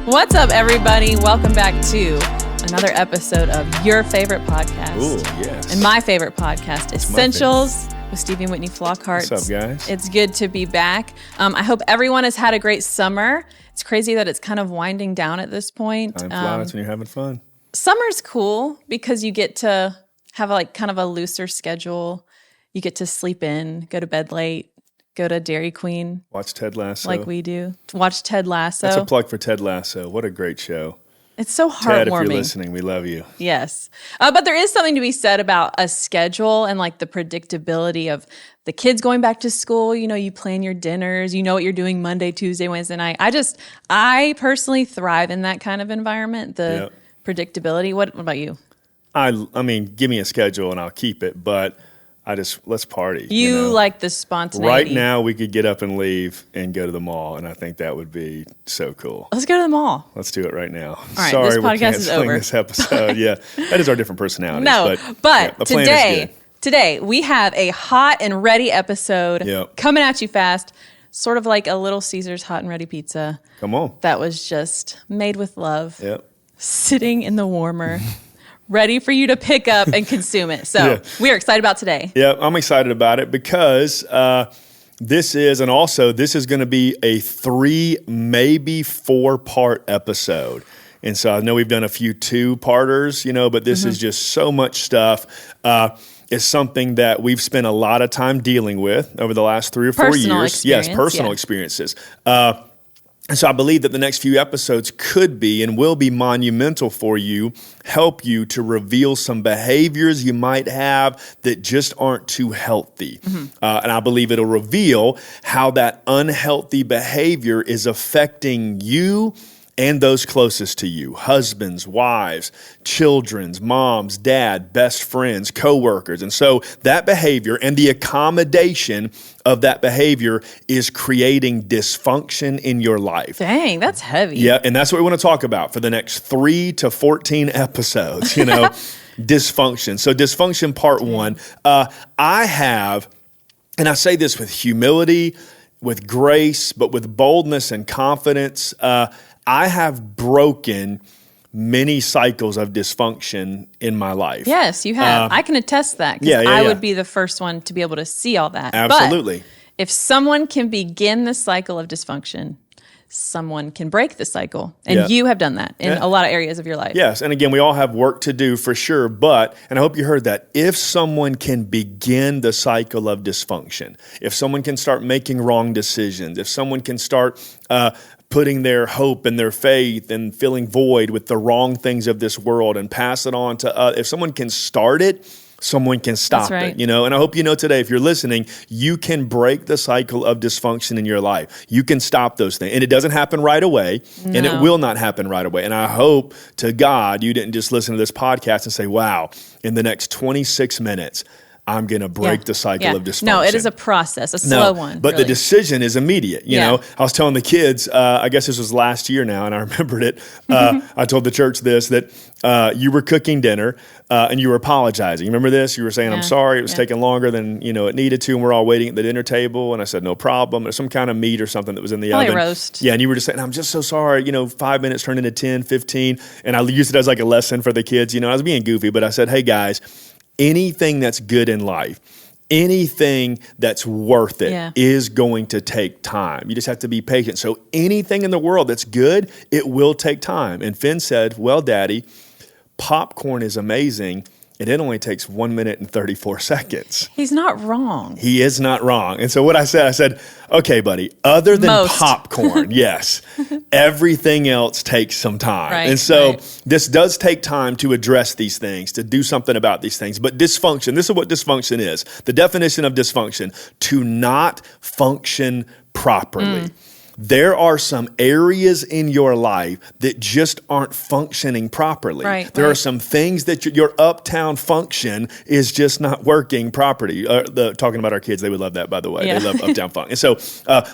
What's up, everybody? Welcome back to another episode of your favorite podcast. Ooh, yes. And my favorite podcast, Essentials with Stevie and Whitney Flockharts. What's up, guys? It's good to be back. I hope everyone has had a great summer. It's crazy that it's kind of winding down at this point. Time flies when you're having fun. Summer's cool because you get to have kind of a looser schedule. You get to sleep in, go to bed late, go to Dairy Queen. Watch Ted Lasso. Like we do. Watch Ted Lasso. That's a plug for Ted Lasso. What a great show. It's so heartwarming. Ted, if you're listening, we love you. Yes. But there is something to be said about a schedule and like the predictability of the kids going back to school. You know, you plan your dinners, you know what you're doing Monday, Tuesday, Wednesday night. I personally thrive in that kind of environment, the predictability. What about you? I mean, give me a schedule and I'll keep it, but let's party. You like the spontaneity. Right now, we could get up and leave and go to the mall, and I think that would be so cool. Let's go to the mall. Let's do it right now. All right, Sorry, this we're podcast is canceling over. this episode. Yeah, that is our different personalities. No, but the plan is good. Today we have a hot and ready episode coming at you fast, sort of like a Little Caesars hot and ready pizza. Come on. That was just made with love, Yep. sitting in the warmer, ready for you to pick up and consume it. So we are excited about today. Yeah, I'm excited about it because this is going to be a 3, maybe 4-part episode. And so I know we've done a few 2-parters, but this is just so much stuff. It's something that we've spent a lot of time dealing with over the last 3 or 4 years. Yes, personal experiences. And so I believe that the next few episodes could be and will be monumental for you, help you to reveal some behaviors you might have that just aren't too healthy. And I believe it'll reveal how that unhealthy behavior is affecting you and those closest to you, husbands, wives, children's, moms, dad, best friends, coworkers. And so that behavior and the accommodation of that behavior is creating dysfunction in your life. Dang, that's heavy. Yeah, and that's what we want to talk about for the next 3 to 14 episodes, dysfunction. So dysfunction part 1, I have, and I say this with humility, with grace, but with boldness and confidence, I have broken many cycles of dysfunction in my life. Yes, you have. I can attest that because I would be the first one to be able to see all that. Absolutely. But if someone can begin the cycle of dysfunction, someone can break the cycle. And you have done that in a lot of areas of your life. Yes, and again, we all have work to do for sure, and I hope you heard that, if someone can begin the cycle of dysfunction, if someone can start making wrong decisions, if someone can start putting their hope and their faith and feeling void with the wrong things of this world and pass it on to if someone can start it, someone can stop it, And I hope you know today, if you're listening, you can break the cycle of dysfunction in your life. You can stop those things. And it doesn't happen right away, and it will not happen right away. And I hope to God you didn't just listen to this podcast and say, wow, in the next 26 minutes, I'm going to break the cycle of dysfunction. No, it is a process, a slow one. But the decision is immediate. You know, I was telling the kids, I guess this was last year now, and I remembered it. I told the church that you were cooking dinner and you were apologizing. You remember this? You were saying, I'm sorry, it was taking longer than it needed to, and we're all waiting at the dinner table. And I said, no problem. There's some kind of meat or something that was in the oven. Roast. Yeah, and you were just saying, I'm just so sorry. 5 minutes turned into 10, 15. And I used it as like a lesson for the kids. I was being goofy, but I said, hey, guys, anything that's good in life, anything that's worth it is going to take time. You just have to be patient. So anything in the world that's good, it will take time. And Finn said, well, Daddy, popcorn is amazing, and it only takes 1 minute and 34 seconds. He's not wrong. He is not wrong. And so what I said, okay, buddy, other than popcorn, yes, everything else takes some time. And so this does take time to address these things, to do something about these things. But dysfunction, this is what dysfunction is. The definition of dysfunction, to not function properly. There are some areas in your life that just aren't functioning properly. There are some things that your uptown function is just not working properly. Talking about our kids, they would love that, by the way. They love uptown funk. And so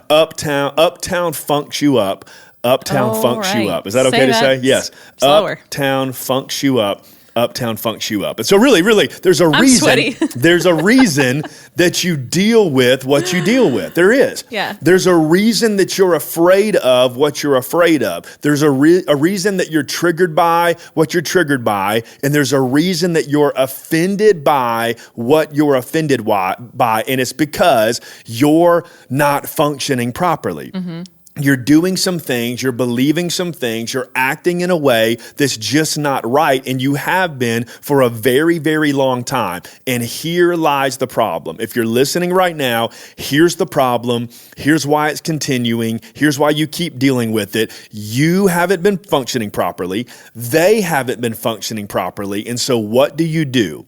uptown funks you up. Uptown funks you up. Is that okay to say? Yes. Slower. Uptown funks you up. Uptown funks you up. And so really, there's a reason. Sweaty. There's a reason that you deal with what you deal with. There is. Yeah. There's a reason that you're afraid of what you're afraid of. There's a reason that you're triggered by what you're triggered by. And there's a reason that you're offended by what you're offended by. And it's because you're not functioning properly. Mm-hmm. You're doing some things, you're believing some things, you're acting in a way that's just not right, and you have been for a very, very long time. And here lies the problem. If you're listening right now, here's the problem. Here's why it's continuing. Here's why you keep dealing with it. You haven't been functioning properly. They haven't been functioning properly. And so what do?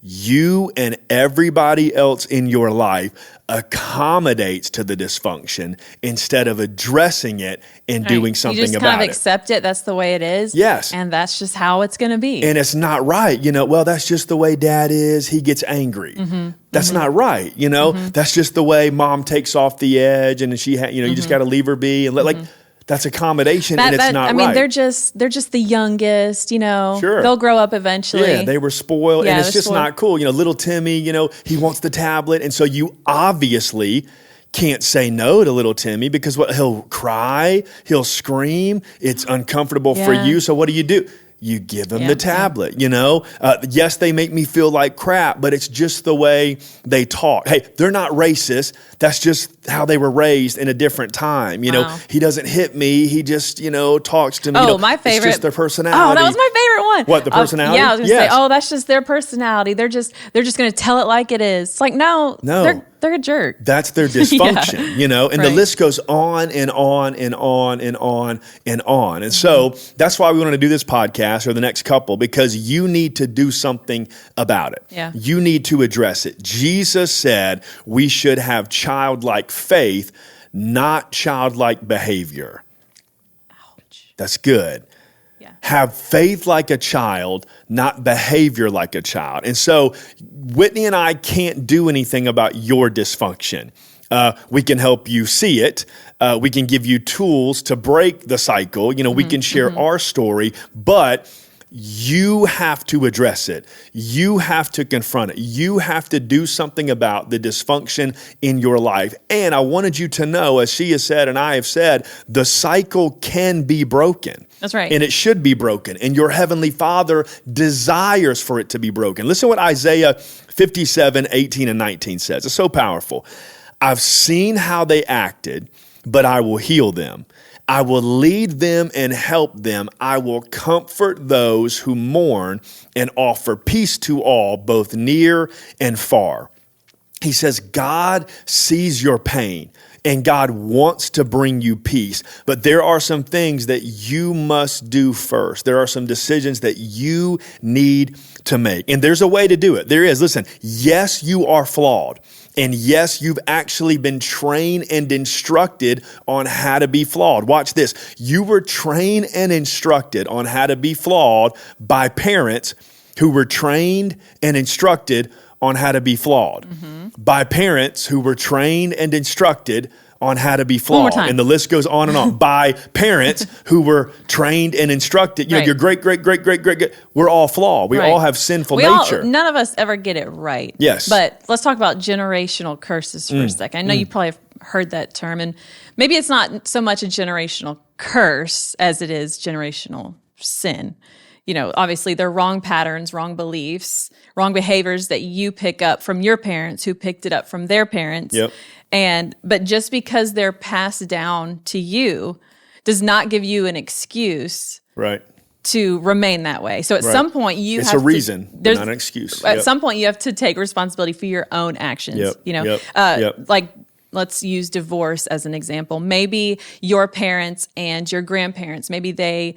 You and everybody else in your life accommodates to the dysfunction instead of addressing it and doing something about it. You just kind of accept it. That's the way it is. Yes. And that's just how it's going to be. And it's not right. Well, that's just the way dad is. He gets angry. Mm-hmm. That's not right. That's just the way mom takes off the edge and she, you just got to leave her be and let that's accommodation, and it's not right. They're just the youngest, Sure. They'll grow up eventually. Yeah, they were spoiled, and it's just not cool. Little Timmy, he wants the tablet, and so you obviously can't say no to little Timmy because he'll cry, he'll scream, it's uncomfortable for you. So what do? You give them the tablet, Yes, they make me feel like crap, but it's just the way they talk. Hey, they're not racist. That's just how they were raised in a different time. Wow. He doesn't hit me. He just, talks to me. Oh, my favorite. It's just their personality. Oh, that was my favorite one. What, the personality? Yeah, I was going to say, that's just their personality. They're just going to tell it like it is. It's like, no. They're a jerk. That's their dysfunction, and the list goes on and on and on and on and on. And so that's why we wanted to do this podcast or the next couple, because you need to do something about it. Yeah. You need to address it. Jesus said we should have childlike faith, not childlike behavior. Ouch. That's good. Yeah. Have faith like a child, not behavior like a child. And so Whitney and I can't do anything about your dysfunction. We can help you see it. We can give you tools to break the cycle. We can share our story, but you have to address it. You have to confront it. You have to do something about the dysfunction in your life. And I wanted you to know, as she has said and I have said, the cycle can be broken. That's right. And it should be broken. And your Heavenly Father desires for it to be broken. Listen to what Isaiah 57, 18 and 19 says. It's so powerful. I've seen how they acted, but I will heal them. I will lead them and help them. I will comfort those who mourn and offer peace to all, both near and far. He says, God sees your pain and God wants to bring you peace. But there are some things that you must do first. There are some decisions that you need to make. And there's a way to do it. There is. Listen, yes, you are flawed. And yes, you've actually been trained and instructed on how to be flawed. Watch this. You were trained and instructed on how to be flawed by parents who were trained and instructed on how to be flawed. By parents who were trained and instructed on how to be flawed. One more time. And the list goes on and on. By parents who were trained and instructed. Your great, we're all flawed. We all have sinful nature. None of us ever get it right. Yes. But let's talk about generational curses for a second. I know you probably have heard that term, and maybe it's not so much a generational curse as it is generational sin. Obviously they're wrong patterns, wrong beliefs, wrong behaviors that you pick up from your parents who picked it up from their parents. Yep. But just because they're passed down to you does not give you an excuse to remain that way. So at some point it's a reason, not an excuse. At some point you have to take responsibility for your own actions. Like let's use divorce as an example. Maybe your parents and your grandparents, maybe they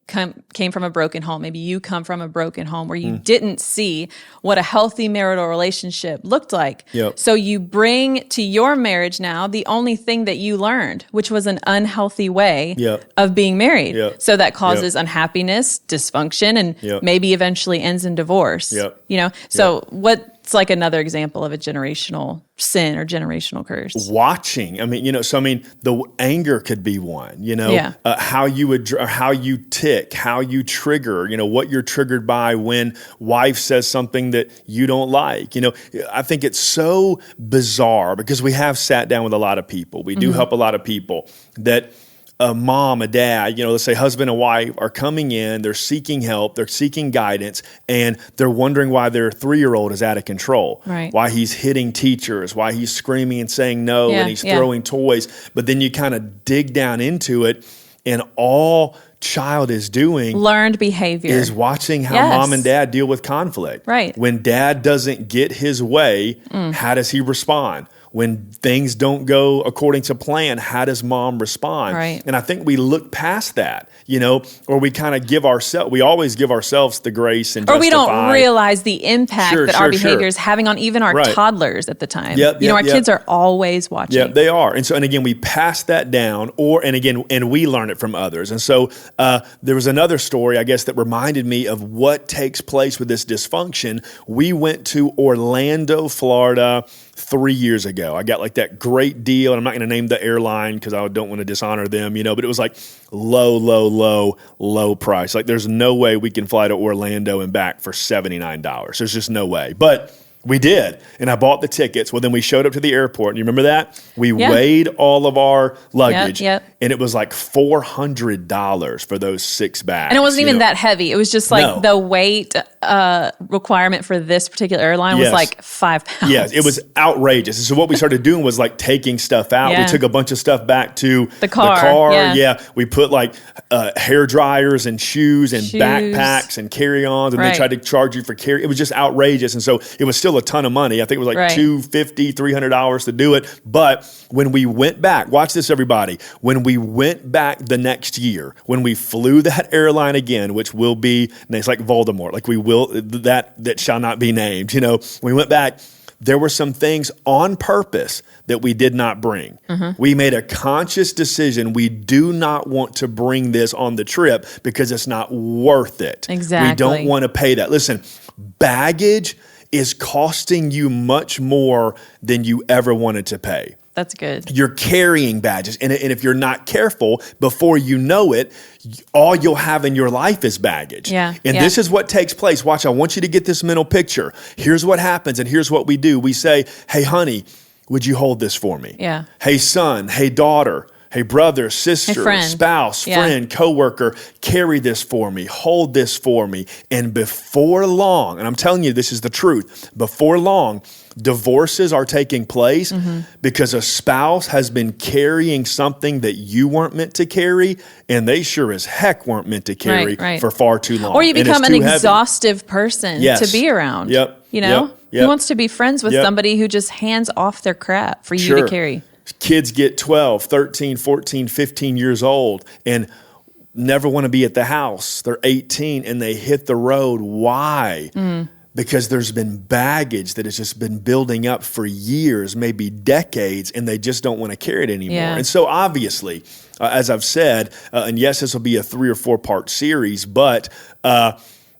came from a broken home. Maybe you come from a broken home where you didn't see what a healthy marital relationship looked like. Yep. So you bring to your marriage now the only thing that you learned, which was an unhealthy way of being married. Yep. So that causes unhappiness, dysfunction, and maybe eventually ends in divorce. Yep. So what It's like another example of a generational sin or generational curse. Watching, the anger could be one, how you tick, how you trigger, what you're triggered by when wife says something that you don't like. I think it's so bizarre because we have sat down with a lot of people. We do help a lot of people that a mom, a dad, let's say husband and wife are coming in, they're seeking help, they're seeking guidance, and they're wondering why their 3-year-old is out of control, right? Why he's hitting teachers, why he's screaming and saying no, and he's throwing toys. But then you kind of dig down into it, and all child is doing learned behavior is watching how mom and dad deal with conflict. Right. When dad doesn't get his way, how does he respond? When things don't go according to plan, how does mom respond? Right. And I think we look past that, or we kind of we always give ourselves the grace and or we don't realize the impact that our behavior is having on even our toddlers at the time. Our kids are always watching. Yeah, they are. And again, we pass that down and we learn it from others. And so there was another story, I guess, that reminded me of what takes place with this dysfunction. We went to Orlando, Florida 3 years ago. I got like that great deal, and I'm not going to name the airline because I don't want to dishonor them, but it was like low price. Like there's no way we can fly to Orlando and back for $79. There's just no way. But we did, and I bought the tickets. Well, then we showed up to the airport, and you remember that? We weighed all of our luggage, and it was like $400 for those 6 bags. And it wasn't even that heavy. It was just like the weight requirement for this particular airline was like 5 pounds. Yes, it was outrageous. And so what we started doing was like taking stuff out. We took a bunch of stuff back to the car. We put like hair dryers and shoes and backpacks and carry-ons, and they tried to charge you for carry. It was just outrageous. And so it was still a ton of money. I think it was like $250, $300 to do it. But when we went back, watch this, everybody. When we went back the next year, when we flew that airline again, which will be, and it's like Voldemort, like we will, that shall not be named. We went back. There were some things on purpose that we did not bring. We made a conscious decision. We do not want to bring this on the trip because it's not worth it. Exactly. We don't want to pay that. Listen, baggage is costing you much more than you ever wanted to pay. That's good. You're carrying badges. And if you're not careful, before you know it, all you'll have in your life is baggage. This is what takes place. Watch, I want you to get this mental picture. Here's what happens, and here's what we do. We say, hey, honey, would you hold this for me? Hey, son, hey, daughter, hey, brother, sister, hey, spouse, friend, coworker, carry this for me, hold this for me. And before long, and I'm telling you, this is the truth, before long, divorces are taking place because a spouse has been carrying something that you weren't meant to carry, and they sure as heck weren't meant to carry for far too long. Or you become an exhaustive person to be around. Who wants to be friends with somebody who just hands off their crap for you to carry? Kids get 12, 13, 14, 15 years old and never want to be at the house. They're 18 and they hit the road. Why? Because there's been baggage that has just been building up for years, maybe decades, and they just don't want to carry it anymore. And so obviously, as I've said, and yes, this will be a 3 or 4 part series, but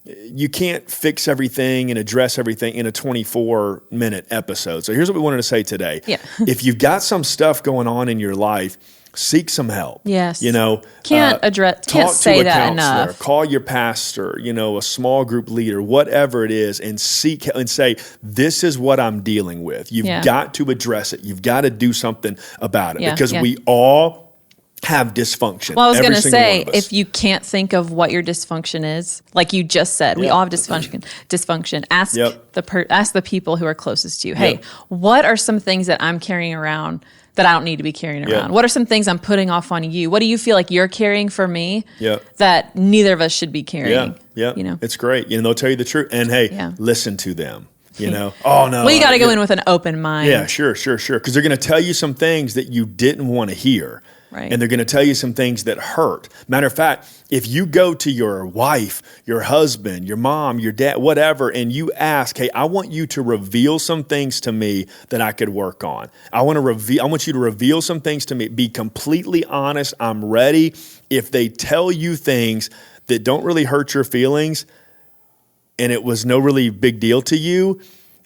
you can't fix everything and address everything in a 24-minute episode. So here's what we wanted to say today. If you've got some stuff going on in your life, seek some help. Yes. Can't say that enough. Call your pastor, a small group leader, whatever it is, and seek and say, this is what I'm dealing with. You've got to address it. You've got to do something about it because we all have dysfunction. Well, I was going to say, if you can't think of what your dysfunction is, like you just said, we all have dysfunction. Ask ask the people who are closest to you. Hey, what are some things that I'm carrying around that I don't need to be carrying around? What are some things I'm putting off on you? What do you feel like you're carrying for me that neither of us should be carrying? It's great. They'll tell you the truth. And hey, listen to them. Oh no. Well, you got to go in with an open mind. Yeah, sure. Because they're going to tell you some things that you didn't want to hear. Right. And they're going to tell you some things that hurt. Matter of fact, if you go to your wife, your husband, your mom, your dad, whatever, and you ask, hey, I want you to reveal some things to me that I could work on. I want you to reveal some things to me. Be completely honest. I'm ready. If they tell you things that don't really hurt your feelings and it was no really big deal to you,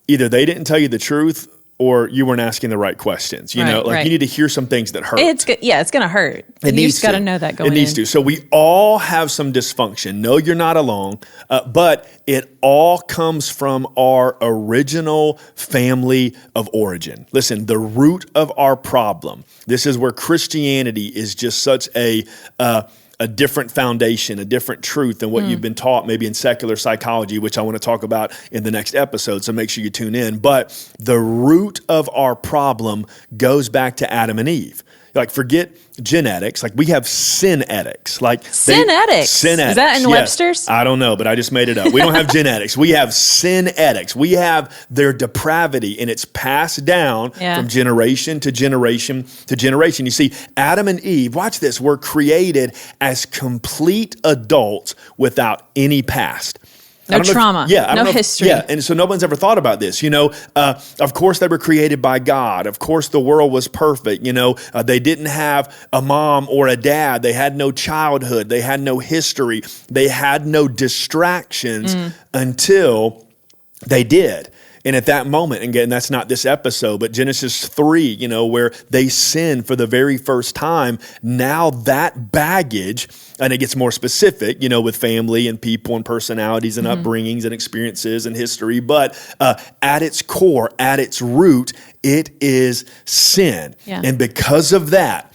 either they didn't tell you the truth or you weren't asking the right questions. You know, like you need to hear some things that hurt. It's going to hurt. You just got to know that going in. It needs to. So we all have some dysfunction. No, you're not alone, but it all comes from our original family of origin. Listen, the root of our problem, this is where Christianity is just such a different foundation, a different truth than what you've been taught maybe in secular psychology, which I want to talk about in the next episode. So make sure you tune in. But the root of our problem goes back to Adam and Eve. Like, forget genetics. Like, we have synetics. Like synetics. Is that in Webster's? I don't know, but I just made it up. We don't have genetics. We have synetics. We have their depravity, and it's passed down from generation to generation to generation. You see, Adam and Eve, watch this, were created as complete adults without any past. No trauma, no history. And so no one's ever thought about this. You know, of course they were created by God. Of course the world was perfect. You know, they didn't have a mom or a dad. They had no childhood. They had no history. They had no distractions until they did. And at that moment, and again, that's not this episode, but Genesis 3, you know, where they sin for the very first time, now that baggage, and it gets more specific, you know, with family and people and personalities and upbringings and experiences and history, but at its core, at its root, it is sin. Yeah. And because of that,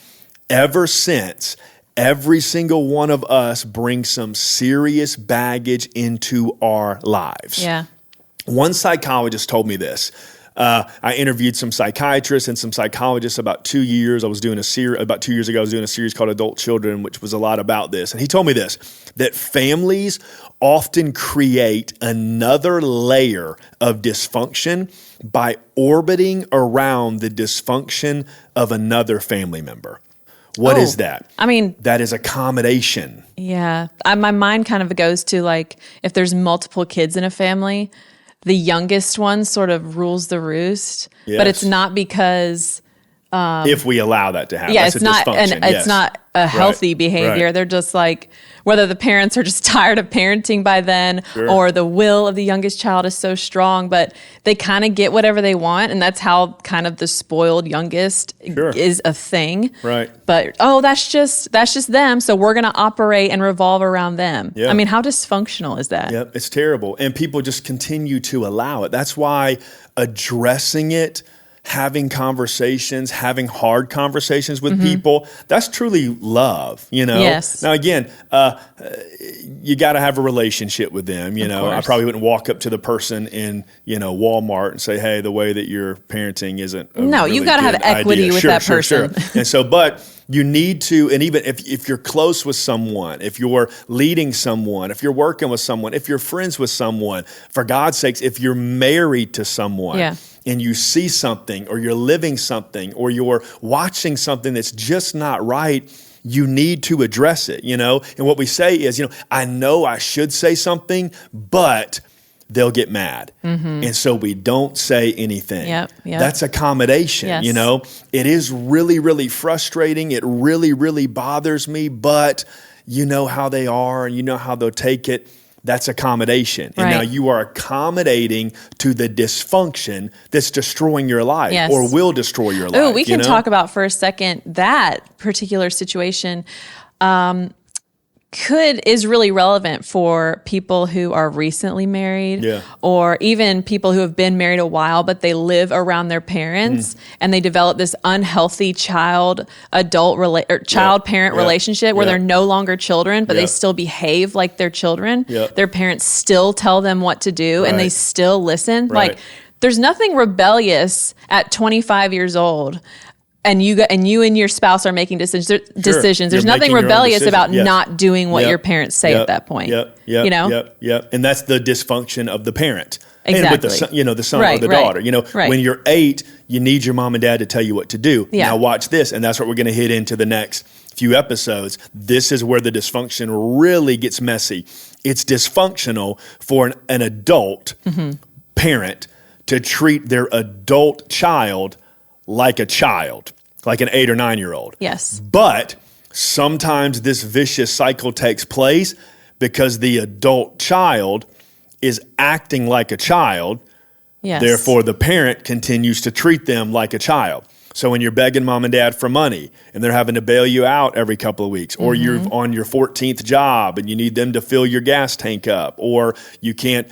ever since, every single one of us brings some serious baggage into our lives. Yeah. One psychologist told me this. I interviewed some psychiatrists and some psychologists about 2 years. About 2 years ago, I was doing a series called Adult Children, which was a lot about this. And he told me this, that families often create another layer of dysfunction by orbiting around the dysfunction of another family member. What is that? I mean, that is accommodation. Yeah. My mind kind of goes to, like, if there's multiple kids in a family, the youngest one sort of rules the roost, but it's not because if we allow that to happen, it's not a healthy behavior. Right. They're just like, whether the parents are just tired of parenting by then, or the will of the youngest child is so strong, but they kind of get whatever they want, and that's how kind of the spoiled youngest is a thing. Right. But that's just them, so we're going to operate and revolve around them. Yeah. I mean, how dysfunctional is that? Yep, it's terrible, and people just continue to allow it. That's why addressing it, having conversations, having hard conversations with people, that's truly love, you know? Yes. Now, again, you got to have a relationship with them, you know? I probably wouldn't walk up to the person in, you know, Walmart and say, hey, the way that you're parenting isn't a really you've got to have equity with that person. And so, but you need to, and even if you're close with someone, if you're leading someone, if you're working with someone, if you're friends with someone, for God's sakes, if you're married to someone, and you see something, or you're living something, or you're watching something that's just not right, you need to address it, you know? And what we say is, you know I should say something, but they'll get mad. And so we don't say anything. Yep. That's accommodation, you know? It is really, really frustrating. It really, really bothers me, but you know how they are, and you know how they'll take it. That's accommodation. And now you are accommodating to the dysfunction that's destroying your life or will destroy your life. Oh, we can talk about for a second that particular situation is really relevant for people who are recently married or even people who have been married a while, but they live around their parents and they develop this unhealthy child-parent relationship where they're no longer children, but they still behave like they're children. Their parents still tell them what to do and they still listen. Like, there's nothing rebellious at 25 years old. And you and your spouse are making decisions. There's nothing rebellious about not doing what your parents say at that point. You know? And that's the dysfunction of the parent. Exactly. And with the son, the son or the daughter. You know, when you're 8, you need your mom and dad to tell you what to do. Now watch this, and that's what we're going to hit into the next few episodes. This is where the dysfunction really gets messy. It's dysfunctional for an adult parent to treat their adult child like a child, like an 8 or 9 year old. Yes. But sometimes this vicious cycle takes place because the adult child is acting like a child Yes. Therefore, the parent continues to treat them like a child. So when you're begging mom and dad for money and they're having to bail you out every couple of weeks, or you're on your 14th job and you need them to fill your gas tank up, or you can't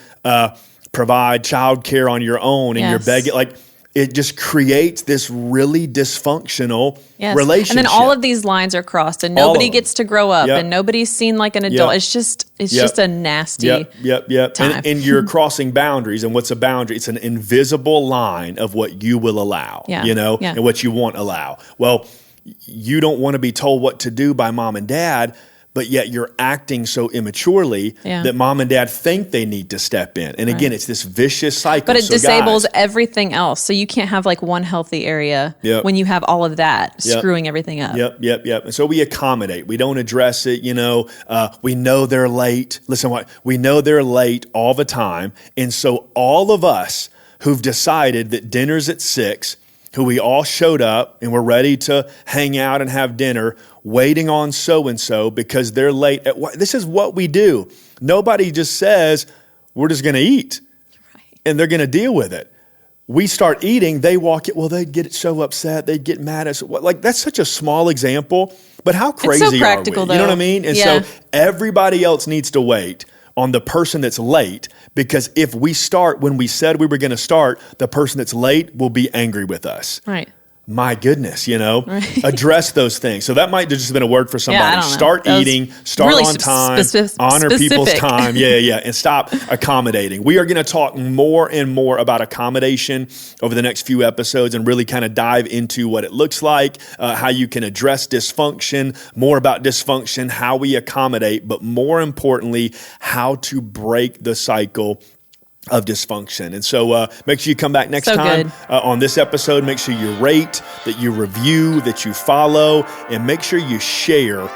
provide childcare on your own and you're begging, like, it just creates this really dysfunctional relationship. And then all of these lines are crossed and nobody gets to grow up and nobody's seen like an adult. It's just a nasty time. And you're crossing boundaries. And what's a boundary? It's an invisible line of what you will allow, and what you won't allow. Well, you don't want to be told what to do by mom and dad, but yet you're acting so immaturely that mom and dad think they need to step in. And again, it's this vicious cycle. But it disables everything else. So you can't have like one healthy area when you have all of that screwing everything up. Yep. And so we accommodate. We don't address it. We know they're late. Listen, we know they're late all the time. And so all of us who've decided that dinner's at 6, who we all showed up and we're ready to hang out and have dinner, waiting on so-and-so because they're late. This is what we do. Nobody just says, we're just going to eat and they're going to deal with it. We start eating, they walk it. Well, they get so upset. They get mad at us. Like, that's such a small example, but how crazy it's so practical, are we? Though. You know what I mean? And so everybody else needs to wait on the person that's late, because if we start when we said we were going to start, the person that's late will be angry with us. Right. My goodness, address those things. So that might have just been a word for somebody. I don't know. Start eating, start really on time, honor people's time. And stop accommodating. We are going to talk more and more about accommodation over the next few episodes and really kind of dive into what it looks like, how you can address dysfunction, more about dysfunction, how we accommodate, but more importantly, how to break the cycle of dysfunction. And so make sure you come back next time on this episode. Make sure you rate, that you review, that you follow, and make sure you share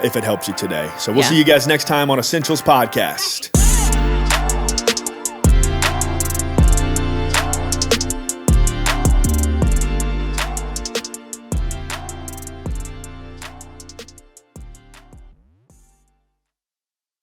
if it helps you today. So we'll see you guys next time on Essentials Podcast.